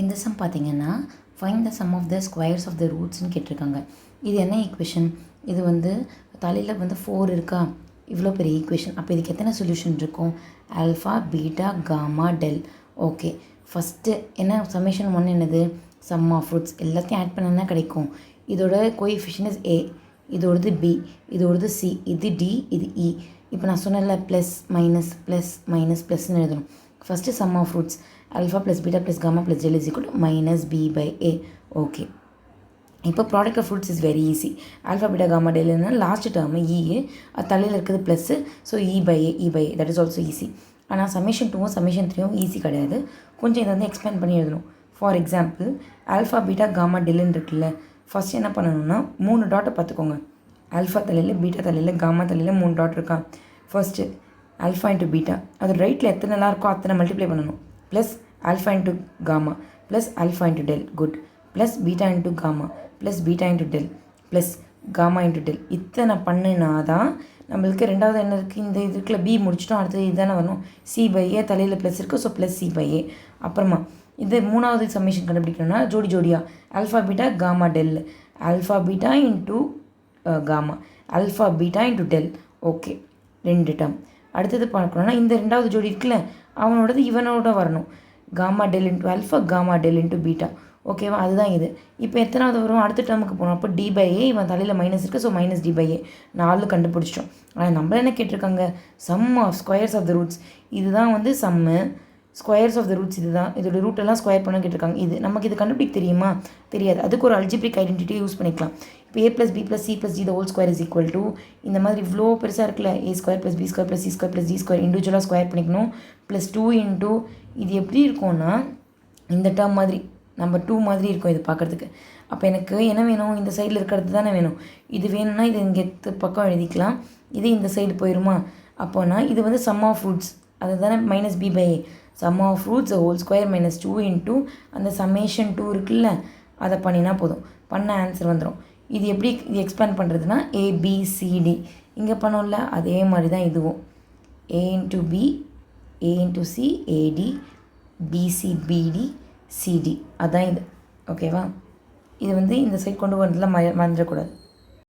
இந்த சம் பார்த்தீங்கன்னா find the sum of the squares of the ரூட்ஸ்னு கேட்டிருக்காங்க. இது என்ன ஈக்குவேஷன்? இது வந்து தலையில் வந்து 4 இருக்கா, இவ்வளோ பெரிய ஈக்குவேஷன். அப்போ இதுக்கு எத்தனை சொல்யூஷன் இருக்கும்? Alpha, beta, gamma, del. Okay, first என்ன சம்மேஷன் 1 என்னது? Sum of roots. எல்லாத்தையும் ஆட் பண்ணனா கிடைக்கும். இதோட கோஎஃபிஷியன்ட் இஸ் ஏ, இதோடது பி, இதோடது சி, இது டி, இது இ. இப்போ நான் சொன்னல ப்ளஸ் மைனஸ் ப்ளஸ் மைனஸ் ப்ளஸ்ன்னு எழுதணும். First sum of roots alpha plus beta plus gamma plus del is equal to minus b by a. Okay. இப்போ product of roots is very easy. Alpha beta gamma டெல்னா last term E, அது தலையில் இருக்கிறது plus, so E by A that is also easy. ஆனால் summation 2வும் summation 3வும் easy கிடையாது. கொஞ்சம் இதை வந்து எக்ஸ்பேண்ட் பண்ணி எழுதணும். For example alpha beta gamma டெல்லுன்னு இருக்குல்ல, ஃபஸ்ட் என்ன பண்ணணும்னா 3 டாட்டை பார்த்துக்கோங்க. ஆல்ஃபா தலையில், பீட்டா தலையில், காமா தலையில் 3 டாட் இருக்கா. ஃபர்ஸ்ட்டு ஆல்ஃபா இன்ட்டு பீட்டா, அது ரைட்டில் எத்தனைலாம் இருக்கோ அத்தனை மல்டிப்ளை பண்ணணும். Plus alpha into gamma plus alpha into del, good, plus beta into gamma plus beta into del plus gamma into del. இத்தனை பண்ணினா தான் நம்மளுக்கு ரெண்டாவது என்ன இருக்குது, இந்த இதுக்குள்ள பி முடிச்சிட்டோம், அடுத்தது இதுதானே வரணும். சி பை ஏ தலையில் ப்ளஸ் இருக்குது, so plus C by A. அப்புறமா இது மூணாவது சம்மேஷன் கண்டுபிடிக்கணும்னா ஜோடியா alpha beta gamma del, alpha beta into gamma, alpha beta into del. Okay, 2 term. அடுத்தது பார்க்கணுன்னா இந்த ரெண்டாவது ஜோடி இருக்குல்ல, அவனோடது இவனோட வரணும். Gamma del into alpha, gamma del into beta. ஓகேவா, அதுதான் இது. இப்போ எத்தனாவது வரும்? அடுத்த டேர்முக்கு போனோம். அப்போ டி பை ஏ, இவன் தலையில் மைனஸ் இருக்குது, so minus D by A. 4 கண்டுபிடிச்சிட்டோம். ஆனால் நம்மள என்ன கேட்டிருக்காங்க? Sum of squares of the roots. இதுதான் வந்து sum. Squares of the roots இதுதான். இதோட ரூட்டெல்லாம் ஸ்கொயர் பண்ண கேட்டிருக்காங்க. இது நமக்கு இது கண்டுபிடிக்க தெரியுமா? தெரியாது. அதுக்கு ஒரு அல்ஜிப்ரிக் ஐடென்டிட்டியை யூஸ் பண்ணிக்கலாம். இப்போ A plus B plus C plus D the whole square is equal to, இந்த மாதிரி இவ்வளோ பெருசாக இருக்குல்ல, A square plus B square plus C square plus D square இண்டிவிஜுவலாக ஸ்கொயர் பண்ணிக்கணும். ப்ளஸ் 2 இன்ட்டு இது எப்படி இருக்கும்னா இந்த டேர்ம் மாதிரி நம்பர் 2 மாதிரி இருக்கும் இது பார்க்குறதுக்கு. அப்போ எனக்கு என்ன வேணும்? இந்த சைடில் இருக்கிறது தானே வேணும். இது வேணும்னா இது இங்கே பக்கம் எழுதிக்கலாம். இது இந்த சைடு போயிடுமா? அப்போனா இது வந்து சம் ஆஃப் ரூட்ஸ், அது தானே minus B by A. Sum of roots whole square minus 2 into அந்த சம்மேஷன் 2 இருக்குல்ல, அதை பண்ணினா போதும். பண்ண ஆன்சர் வந்துடும். இது எப்படி இது எக்ஸ்பேண்ட் பண்ணுறதுனா ஏபிசிடி இங்கே பண்ணோம்ல, அதே மாதிரி தான் இதுவும். A into B, A into C, AD, PC, பிடி, சிடி, அதான் இது. ஓகேவா? இது வந்து இந்த சைட் கொண்டு வரதுல மறந்துடக்கூடாது.